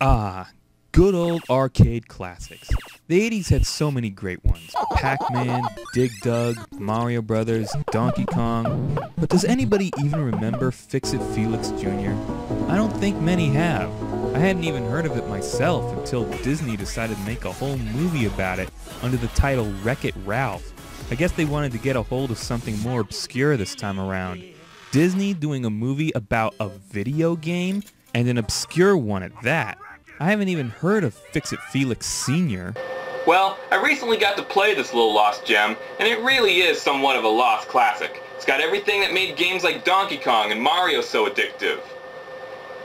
Ah, good old arcade classics. The 80s had so many great ones. Pac-Man, Dig Dug, Mario Brothers, Donkey Kong. But does anybody even remember Fix-It Felix Jr.? I don't think many have. I hadn't even heard of it myself until Disney decided to make a whole movie about it under the title Wreck-It Ralph. I guess they wanted to get a hold of something more obscure this time around. Disney doing a movie about a video game? And an obscure one at that. I haven't even heard of Fix-It Felix Sr. Well, I recently got to play this little lost gem, and it really is somewhat of a lost classic. It's got everything that made games like Donkey Kong and Mario so addictive.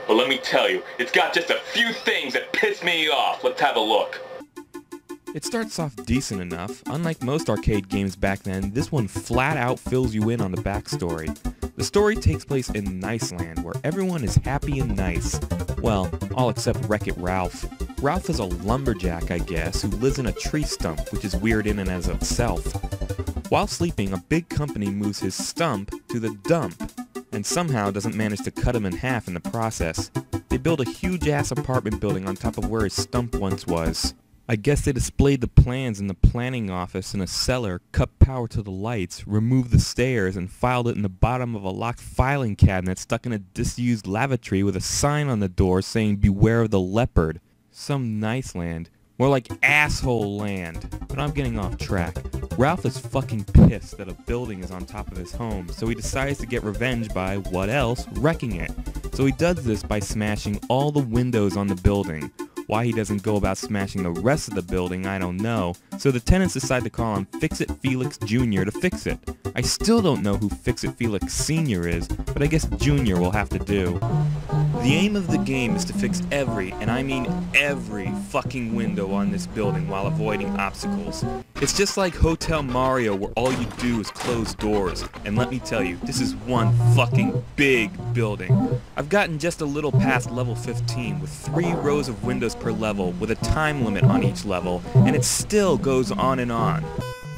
But let me tell you, it's got just a few things that piss me off. Let's have a look. It starts off decent enough. Unlike most arcade games back then, this one flat out fills you in on the backstory. The story takes place in Niceland, where everyone is happy and nice. Well, all except Wreck-It Ralph. Ralph is a lumberjack, I guess, who lives in a tree stump, which is weird in and as itself. While sleeping, a big company moves his stump to the dump, and somehow doesn't manage to cut him in half in the process. They build a huge-ass apartment building on top of where his stump once was. I guess they displayed the plans in the planning office in a cellar, cut power to the lights, removed the stairs, and filed it in the bottom of a locked filing cabinet stuck in a disused lavatory with a sign on the door saying "Beware of the leopard." Some nice land. More like asshole land. But I'm getting off track. Ralph is fucking pissed that a building is on top of his home, so he decides to get revenge by, what else, wrecking it. So he does this by smashing all the windows on the building. Why he doesn't go about smashing the rest of the building, I don't know, so the tenants decide to call on Fix-It Felix Jr. to fix it. I still don't know who Fix-It Felix Sr. is, but I guess Jr. will have to do. The aim of the game is to fix every, and I mean every, fucking window on this building while avoiding obstacles. It's just like Hotel Mario where all you do is close doors, and let me tell you, this is one fucking big building. I've gotten just a little past level 15 with 3 rows of windows per level with a time limit on each level, and it still goes on and on.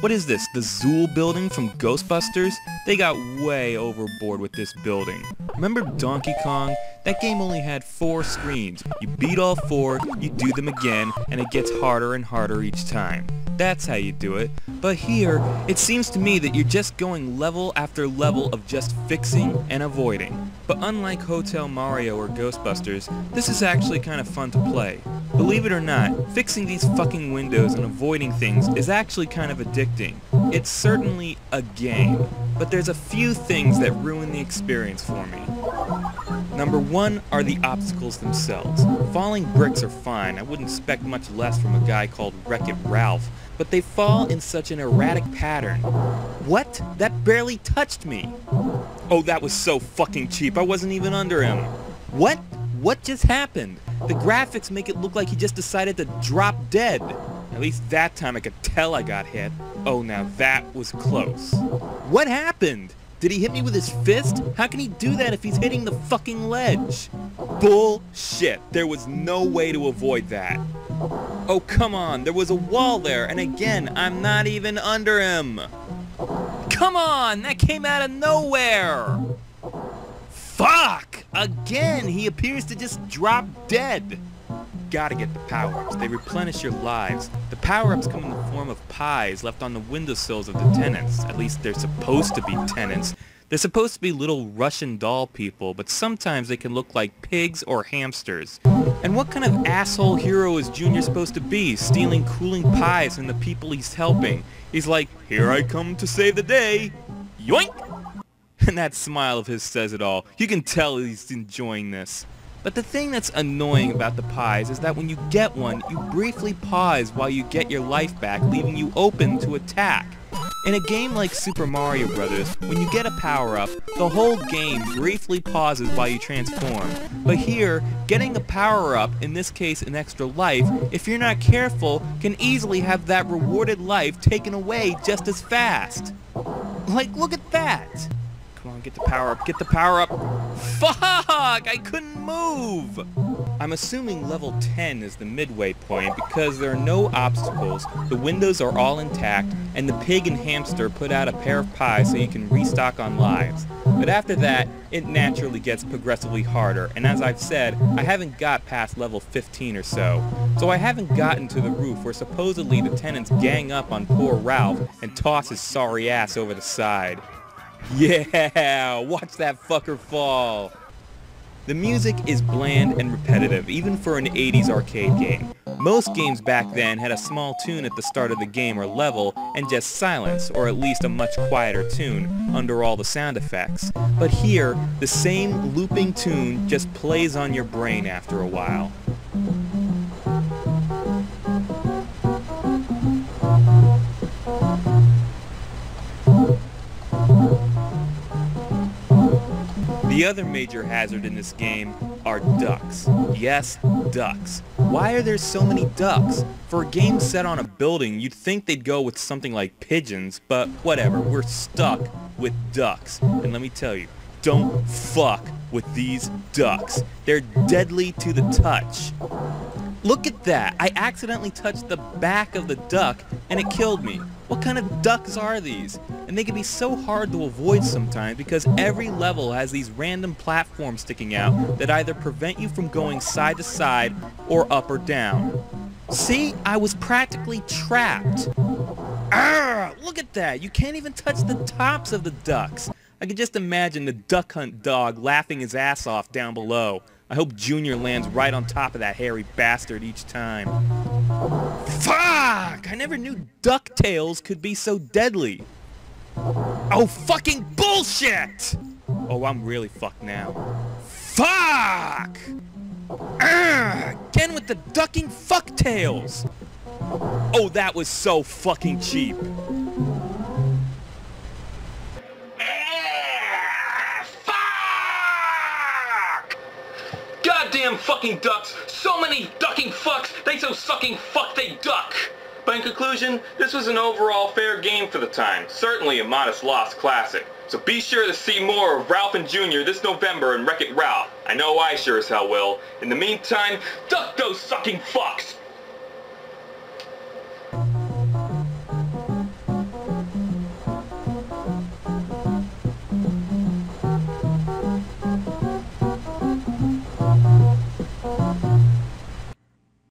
What is this, the Zool building from Ghostbusters? They got way overboard with this building. Remember Donkey Kong? That game only had 4 screens. You beat all 4, you do them again, and it gets harder and harder each time. That's how you do it. But here, it seems to me that you're just going level after level of just fixing and avoiding. But unlike Hotel Mario or Ghostbusters, this is actually kind of fun to play. Believe it or not, fixing these fucking windows and avoiding things is actually kind of addicting. It's certainly a game, but there's a few things that ruin the experience for me. Number 1 are the obstacles themselves. Falling bricks are fine, I wouldn't expect much less from a guy called Wreck-It Ralph, but they fall in such an erratic pattern. What? That barely touched me! Oh, that was so fucking cheap, I wasn't even under him. What? What just happened? The graphics make it look like he just decided to drop dead. At least that time I could tell I got hit. Oh, now that was close. What happened? Did he hit me with his fist? How can he do that if he's hitting the fucking ledge? Bullshit. There was no way to avoid that. Oh, come on. There was a wall there, and again, I'm not even under him. Come on! That came out of nowhere! Fuck! Again, he appears to just drop dead. Gotta get the power-ups. They replenish your lives. The power-ups come in the form of pies left on the windowsills of the tenants. At least they're supposed to be tenants. They're supposed to be little Russian doll people, but sometimes they can look like pigs or hamsters. And what kind of asshole hero is Junior supposed to be, stealing cooling pies from the people he's helping? He's like, "Here I come to save the day." Yoink! And that smile of his says it all. You can tell he's enjoying this. But the thing that's annoying about the pies is that when you get one, you briefly pause while you get your life back, leaving you open to attack. In a game like Super Mario Brothers, when you get a power-up, the whole game briefly pauses while you transform. But here, getting a power-up, in this case an extra life, if you're not careful, can easily have that rewarded life taken away just as fast. Like, look at that! Come on, on, get the power up, get the power up. Fuck! I couldn't move! I'm assuming level 10 is the midway point because there are no obstacles, the windows are all intact, and the pig and hamster put out a pair of pies so you can restock on lives. But after that, it naturally gets progressively harder, and as I've said, I haven't got past level 15 or so. So I haven't gotten to the roof where supposedly the tenants gang up on poor Ralph and toss his sorry ass over the side. Yeah, watch that fucker fall. The music is bland and repetitive, even for an 80s arcade game. Most games back then had a small tune at the start of the game or level, and just silence, or at least a much quieter tune, under all the sound effects. But here, the same looping tune just plays on your brain after a while. The other major hazard in this game are ducks. Yes, ducks. Why are there so many ducks? For a game set on a building, you'd think they'd go with something like pigeons, but whatever, we're stuck with ducks. And let me tell you, don't fuck with these ducks. They're deadly to the touch. Look at that! I accidentally touched the back of the duck and it killed me. What kind of ducks are these? And they can be so hard to avoid sometimes because every level has these random platforms sticking out that either prevent you from going side to side or up or down. See? I was practically trapped. Arrgh! Look at that! You can't even touch the tops of the ducks. I can just imagine the duck hunt dog laughing his ass off down below. I hope Junior lands right on top of that hairy bastard each time. Fuck! I never knew DuckTales could be so deadly. Oh, fucking bullshit! Oh, I'm really fucked now. Fuck! Again with the ducking fucktails! Oh, that was so fucking cheap. Goddamn fucking ducks! So many ducking fucks! They so sucking fuck they duck! But in conclusion, this was an overall fair game for the time. Certainly a modest loss classic. So be sure to see more of Ralph and Junior this November in Wreck-It Ralph. I know I sure as hell will. In the meantime, duck those sucking fucks!